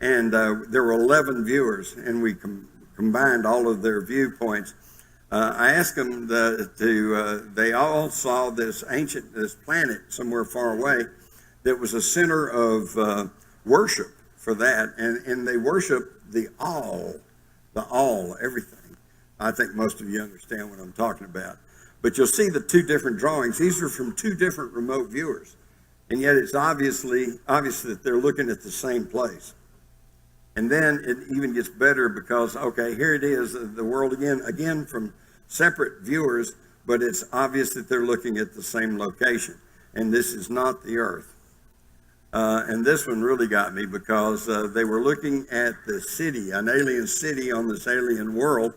And there were 11 viewers, and we combined all of their viewpoints. I asked them they all saw this planet somewhere far away that was a center of worship for that. And they worship the all, everything. I think most of you understand what I'm talking about. But you'll see the two different drawings. These are from two different remote viewers. And yet it's obvious that they're looking at the same place. And then it even gets better because, okay, here it is, the world again from separate viewers, but it's obvious that they're looking at the same location. And this is not the Earth. And this one really got me because they were looking at the city, an alien city on this alien world.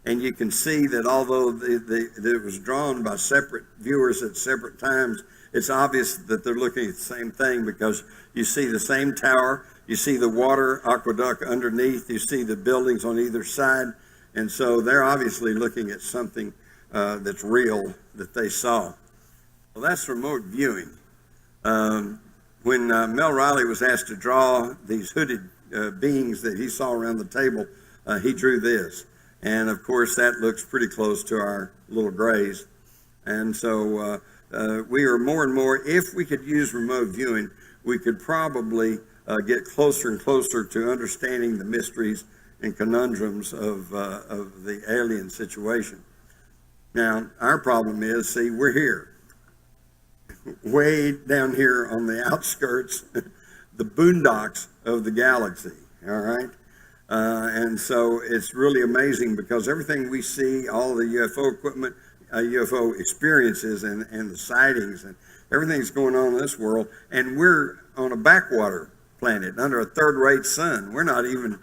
And you can see that although it was drawn by separate viewers at separate times, it's obvious that they're looking at the same thing because you see the same tower, you see the water aqueduct underneath, you see the buildings on either side. And so they're obviously looking at something that's real that they saw. Well, that's remote viewing. When Mel Riley was asked to draw these hooded beings that he saw around the table, he drew this. And of course, that looks pretty close to our little grays. And so we are more and more, if we could use remote viewing, we could probably get closer and closer to understanding the mysteries and conundrums of the alien situation. Now, our problem is, see, we're here, way down here on the outskirts, the boondocks of the galaxy, all right? And so it's really amazing because everything we see, all the UFO equipment, UFO experiences and the sightings and everything's going on in this world, and we're on a backwater planet under a third-rate sun. We're not even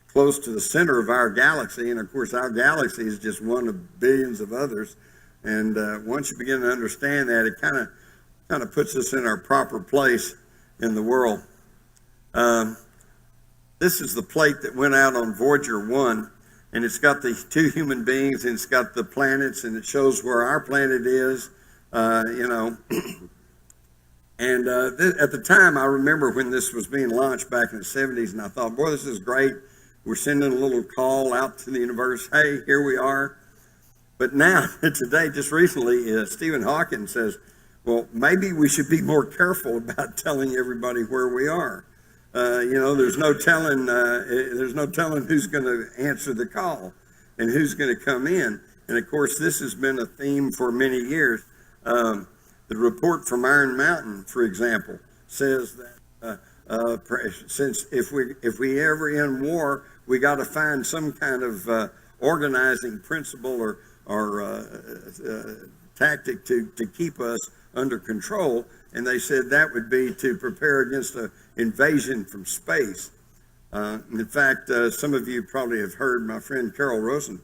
close to the center of our galaxy, and of course our galaxy is just one of billions of others. And once you begin to understand that, it kind of puts us in our proper place in the world. This is the plate that went out on Voyager 1, and it's got the two human beings, and it's got the planets, and it shows where our planet is, you know. And at the time, I remember when this was being launched back in the 70s, and I thought, boy, this is great. We're sending a little call out to the universe. Hey, here we are. But now, today, just recently, Stephen Hawking says, well, maybe we should be more careful about telling everybody where we are. You know, there's no telling who's going to answer the call and who's going to come in. And of course, this has been a theme for many years. The report from Iron Mountain, for example, says that since if we ever in war, we got to find some kind of organizing principle or tactic to keep us under control. And they said that would be to prepare against an invasion from space. In fact, some of you probably have heard my friend Carol Rosen,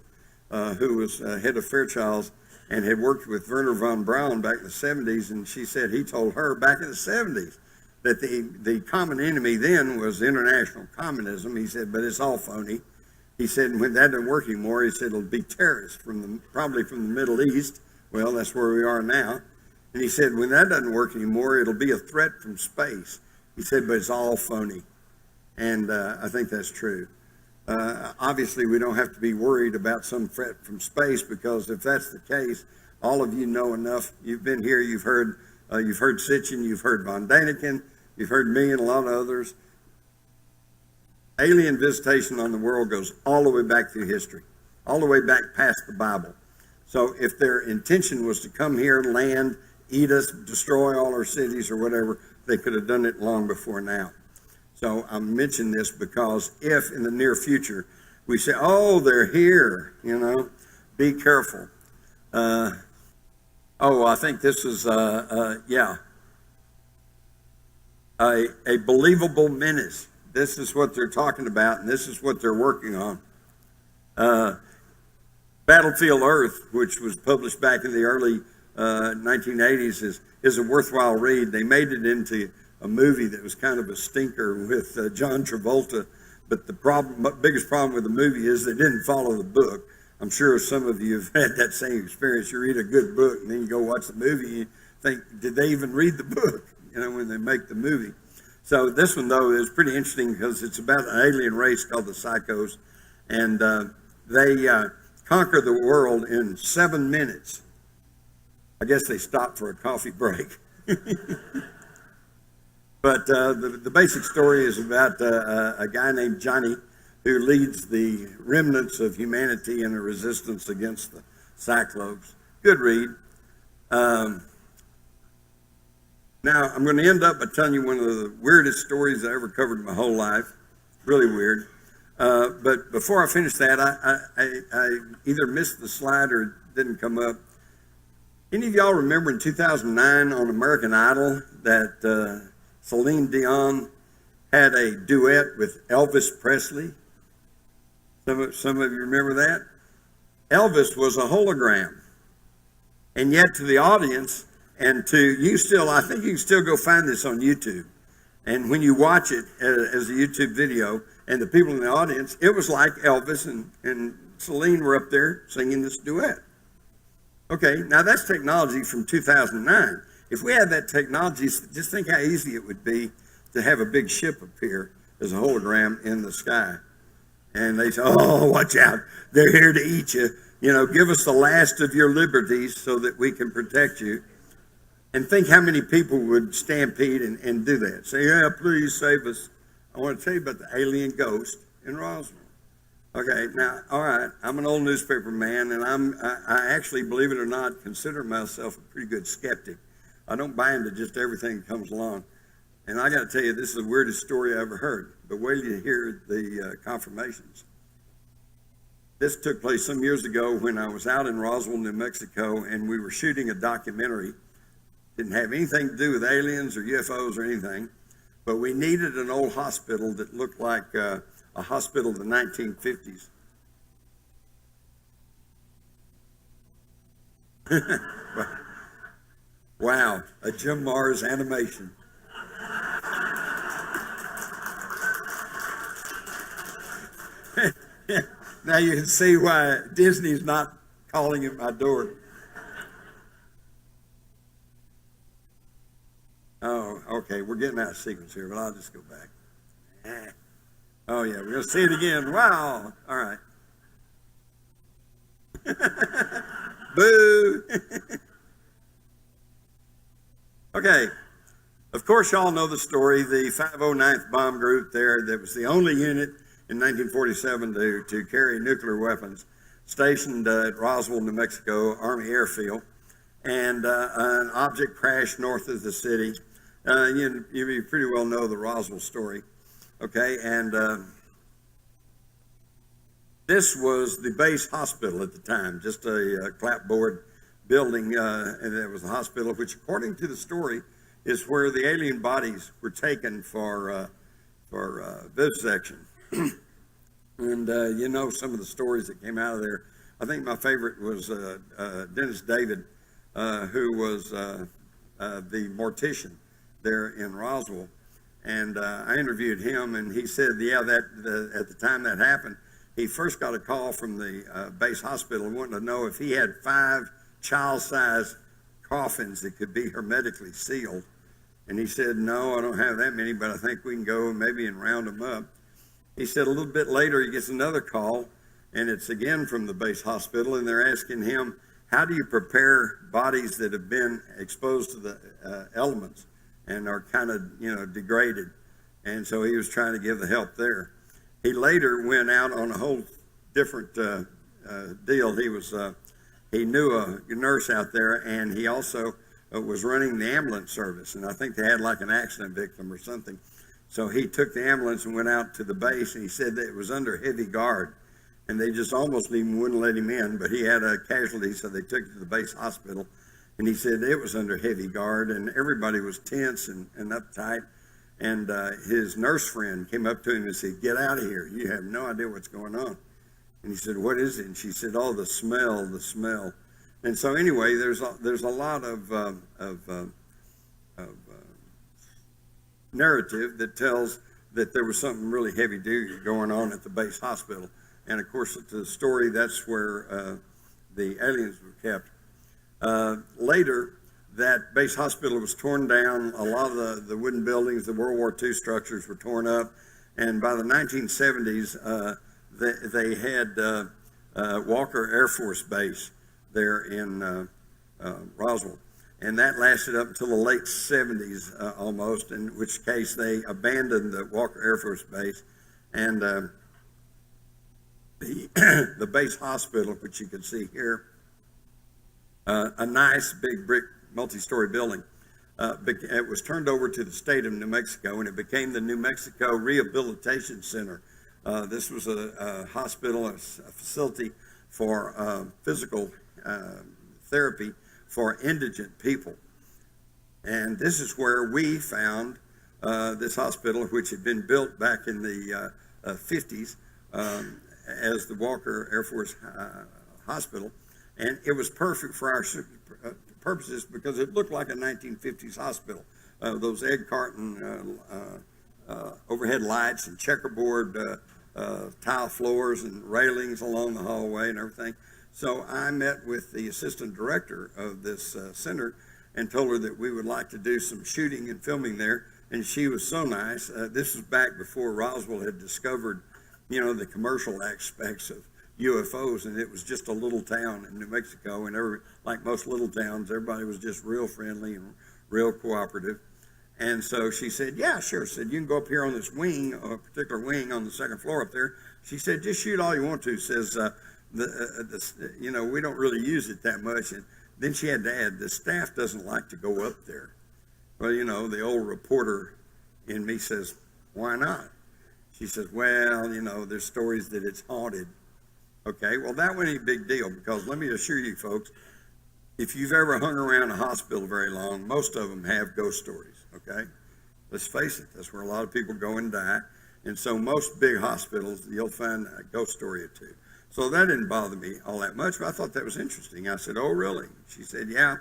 who was head of Fairchild's and had worked with Werner von Braun back in the 70s, and she said he told her back in the 70s that the common enemy then was international communism. He said, but it's all phony. He said, when that doesn't work anymore, he said it'll be terrorists probably from the Middle East. Well, that's where we are now. And he said, when that doesn't work anymore, it'll be a threat from space. He said, but it's all phony. And I think that's true. Obviously, we don't have to be worried about some threat from space, because if that's the case, all of you know enough. You've been here, you've heard Sitchin, you've heard von Daniken, you've heard me and a lot of others. Alien visitation on the world goes all the way back through history, all the way back past the Bible. So if their intention was to come here, land, eat us, destroy all our cities or whatever, they could have done it long before now. So I mention this because if in the near future we say, oh, they're here, you know, be careful. I think this is, a believable menace. This is what they're talking about, and this is what they're working on. Battlefield Earth, which was published back in the early 1980s, is a worthwhile read. They made it into a movie that was kind of a stinker with John Travolta, but the biggest problem with the movie is they didn't follow the book. I'm sure some of you have had that same experience. You read a good book, and then you go watch the movie, and you think, did they even read the book, you know, when they make the movie? So this one, though, is pretty interesting because it's about an alien race called the Psychos, and they conquer the world in 7 minutes. I guess they stopped for a coffee break. But the basic story is about a guy named Johnny who leads the remnants of humanity in a resistance against the Cyclopes. Good read. Now, I'm going to end up by telling you one of the weirdest stories I ever covered in my whole life. Really weird. But before I finish that, I either missed the slide or it didn't come up. Any of y'all remember in 2009 on American Idol that Celine Dion had a duet with Elvis Presley? Some of you remember that? Elvis was a hologram. And yet to the audience, and I think you can still go find this on YouTube. And when you watch it as a YouTube video, and the people in the audience, it was like Elvis and Celine were up there singing this duet. Okay, now that's technology from 2009. If we had that technology, just think how easy it would be to have a big ship appear as a hologram in the sky. And they say, oh, watch out, they're here to eat you. You know, give us the last of your liberties so that we can protect you. And think how many people would stampede and do that. Say, yeah, please save us. I want to tell you about the alien ghost in Roswell. Okay, now, all right, I'm an old newspaper man, and I actually, believe it or not, consider myself a pretty good skeptic. I don't buy into just everything that comes along. And I got to tell you, this is the weirdest story I ever heard. But wait till you hear the confirmations. This took place some years ago when I was out in Roswell, New Mexico, and we were shooting a documentary. Didn't have anything to do with aliens or UFOs or anything, but we needed an old hospital that looked like a hospital of the 1950s. Wow, a Jim Mars animation. Now you can see why Disney's not calling at my door. Oh, okay, we're getting out of sequence here, but I'll just go back. Oh, yeah, we're going to see it again. Wow. All right. Boo. Okay. Of course, y'all know the story. The 509th Bomb Group there, that was the only unit in 1947 to carry nuclear weapons, stationed at Roswell, New Mexico, Army Airfield. And an object crashed north of the city. You pretty well know the Roswell story. Okay, and this was the base hospital at the time, just a clapboard building, and it was a hospital, which, according to the story, is where the alien bodies were taken for vivisection. And you know some of the stories that came out of there. I think my favorite was Dennis David, who was the mortician there in Roswell. And I interviewed him, and he said, yeah, at the time that happened, he first got a call from the base hospital wanting to know if he had 5 child-sized coffins that could be hermetically sealed. And he said, no, I don't have that many, but I think we can go maybe and round them up. He said a little bit later he gets another call, and it's again from the base hospital, and they're asking him, how do you prepare bodies that have been exposed to the elements and are kind of, degraded? And so he was trying to give the help there. He later went out on a whole different deal. He knew a nurse out there, and he also was running the ambulance service. And I think they had like an accident victim or something. So he took the ambulance and went out to the base, and he said that it was under heavy guard. And they just almost even wouldn't let him in, but he had a casualty, so they took it to the base hospital. And he said it was under heavy guard, and everybody was tense and uptight. And his nurse friend came up to him and said, get out of here. You have no idea what's going on. And he said, what is it? And she said, oh, the smell. And so anyway, there's a lot of narrative that tells that there was something really heavy duty going on at the base hospital. And of course, the story, that's where the aliens were kept. Later, that base hospital was torn down. A lot of the wooden buildings, the World War II structures were torn up. And by the 1970s, they had Walker Air Force Base there in Roswell. And that lasted up until the late 70s almost, in which case they abandoned the Walker Air Force Base. And the base hospital, which you can see here, a nice big brick multi-story building. It was turned over to the state of New Mexico, and it became the New Mexico Rehabilitation Center. This was a hospital, a facility for physical therapy for indigent people. And this is where we found this hospital, which had been built back in the 50s as the Walker Air Force Hospital. And it was perfect for our purposes because it looked like a 1950s hospital. Those egg carton overhead lights and checkerboard tile floors and railings along the hallway and everything. So I met with the assistant director of this center and told her that we would like to do some shooting and filming there. And she was so nice. This was back before Roswell had discovered, the commercial aspects of UFOs, and it was just a little town in New Mexico, and like most little towns, everybody was just real friendly and real cooperative. And so she said, yeah, sure. She said, you can go up here on this wing, a particular wing on the second floor up there. She said, just shoot all you want to. Says, we don't really use it that much. And then she had to add, the staff doesn't like to go up there. Well, the old reporter in me says, why not? She says, well, there's stories that it's haunted. Okay, well, that wasn't a big deal, because let me assure you, folks, if you've ever hung around a hospital very long, most of them have ghost stories, okay? Let's face it, that's where a lot of people go and die. And so most big hospitals, you'll find a ghost story or two. So that didn't bother me all that much, but I thought that was interesting. I said, oh, really? She said, yeah.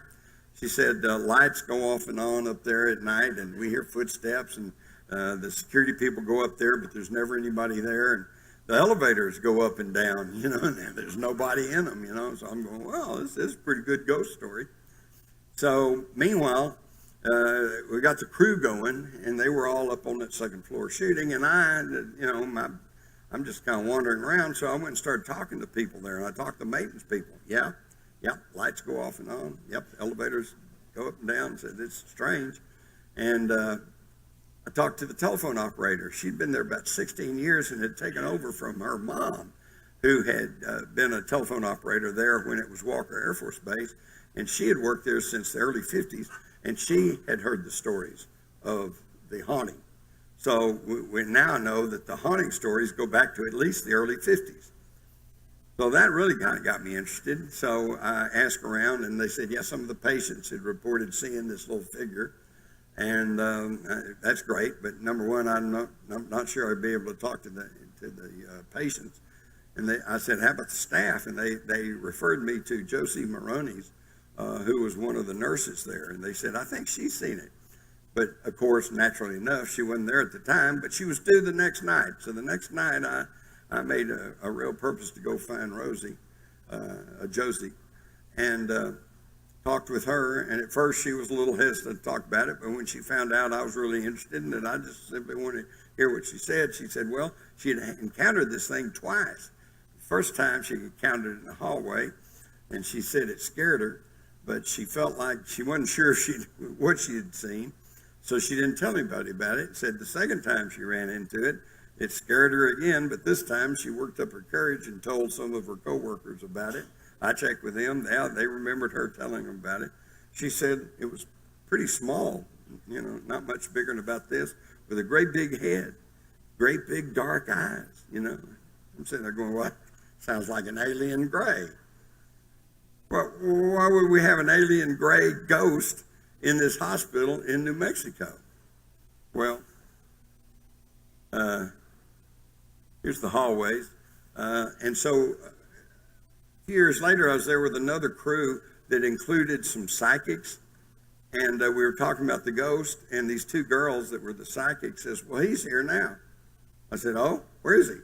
She said, lights go off and on up there at night, and we hear footsteps, and the security people go up there, but there's never anybody there. And the elevators go up and down, and there's nobody in them, So I'm going, well, this is a pretty good ghost story. So meanwhile, we got the crew going, and they were all up on that second floor shooting, and I'm just kind of wandering around, so I went and started talking to people there, and I talked to maintenance people. Yeah, lights go off and on. Yep, elevators go up and down. Said it's strange. And I talked to the telephone operator. She'd been there about 16 years and had taken over from her mom, who had been a telephone operator there when it was Walker Air Force Base, and she had worked there since the early 50s, and she had heard the stories of the haunting. So we now know that the haunting stories go back to at least the early 50s. So that really kind of got me interested. So I asked around, and they said, yeah, some of the patients had reported seeing this little figure. And that's great, but number one, I'm not sure I'd be able to talk to the patients. And I said, how about the staff? And they referred me to Josie Maroney's, who was one of the nurses there. And they said, I think she's seen it. But of course, naturally enough, she wasn't there at the time, but she was due the next night. So the next night, I made a real purpose to go find Josie, and talked with her. And at first she was a little hesitant to talk about it, but when she found out I was really interested in it, I just simply wanted to hear what she said. She said, well, she had encountered this thing twice. The first time she encountered it in the hallway, and she said it scared her, but she felt like she wasn't sure what she had seen, so she didn't tell anybody about it. Said the second time she ran into it, it scared her again, but this time she worked up her courage and told some of her coworkers about it. I checked with them. They remembered her telling them about it. She said it was pretty small, not much bigger than about this, with a great big head, great big dark eyes, I'm sitting there going, what? Sounds like an alien gray. Well, why would we have an alien gray ghost in this hospital in New Mexico? Well, here's the hallways. And so years later, I was there with another crew that included some psychics. And we were talking about the ghost, and these two girls that were the psychics says, well, he's here now. I said, oh, where is he?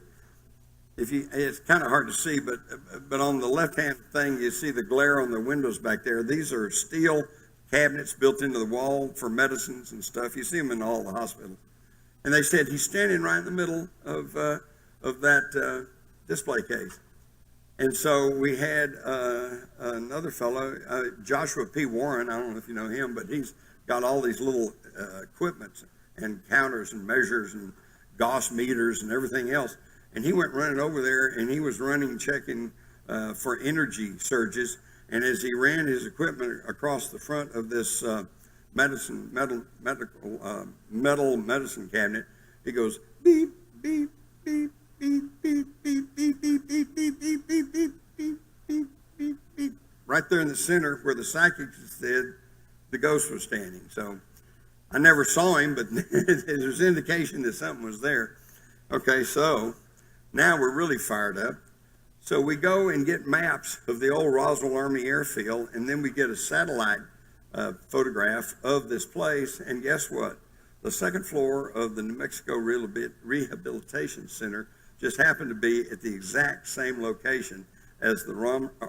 It's kind of hard to see, but on the left-hand thing, you see the glare on the windows back there. These are steel cabinets built into the wall for medicines and stuff. You see them in all the hospitals. And they said he's standing right in the middle of that display case. And so we had another fellow, Joshua P. Warren. I don't know if you know him, but he's got all these little equipment and counters and measures and Gauss meters and everything else. And he went running over there, and he was checking for energy surges. And as he ran his equipment across the front of this metal medicine cabinet, he goes beep, beep, beep, beep, beep, beep, beep, beep, beep, beep, beep, beep, beep, beep, beep, beep, beep. Right there in the center where the psychic said the ghost was standing. So I never saw him, but there's indication that something was there. Okay, so now we're really fired up. So we go and get maps of the old Roswell Army Airfield, and then we get a satellite photograph of this place. And guess what? The second floor of the New Mexico Rehabilitation Center just happened to be at the exact same location as the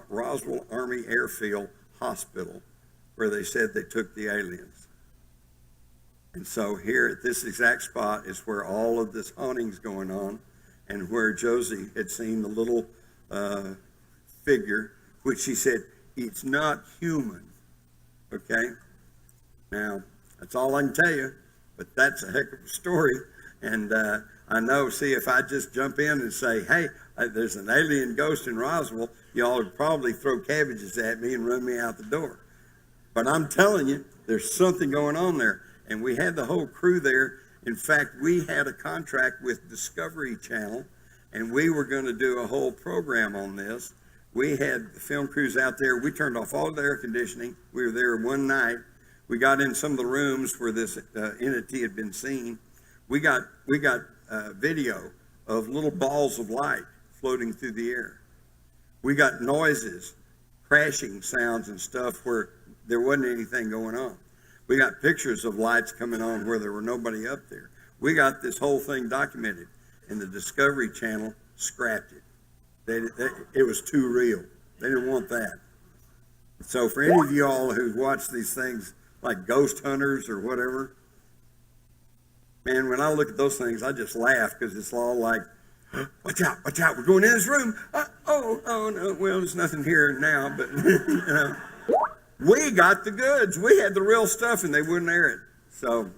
Roswell Army Airfield Hospital, where they said they took the aliens. And so here at this exact spot is where all of this haunting's going on, and where Josie had seen the little figure, which she said, it's not human. Okay? Now, that's all I can tell you, but that's a heck of a story. And I know, see, if I just jump in and say, hey, there's an alien ghost in Roswell, y'all would probably throw cabbages at me and run me out the door. But I'm telling you, there's something going on there. And we had the whole crew there. In fact, we had a contract with Discovery Channel, and we were going to do a whole program on this. We had the film crews out there. We turned off all the air conditioning. We were there one night. We got in some of the rooms where this entity had been seen. We got video of little balls of light floating through the air. We got noises, crashing sounds and stuff where there wasn't anything going on. We got pictures of lights coming on where there were nobody up there. We got this whole thing documented, and the Discovery Channel scrapped it. It was too real. They didn't want that. So for any of y'all who watch these things like Ghost Hunters or whatever, man, when I look at those things, I just laugh because it's all like, watch out, we're going in this room. Oh, no, well, there's nothing here now, but you know, we got the goods. We had the real stuff, and they wouldn't air it. So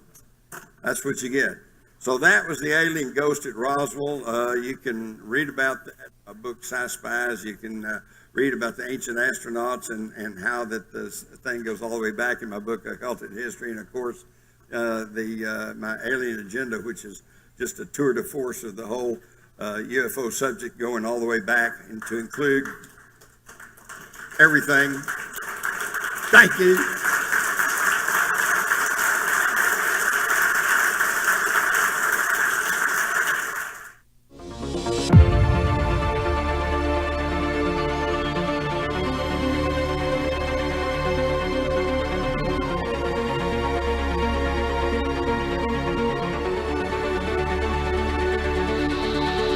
that's what you get. So that was the alien ghost at Roswell. You can read about that, a book, Sci Spies. You can read about the ancient astronauts and how that this thing goes all the way back in my book, Occulted History, and of course, my alien agenda, which is just a tour de force of the whole UFO subject, going all the way back and to include everything. Thank you.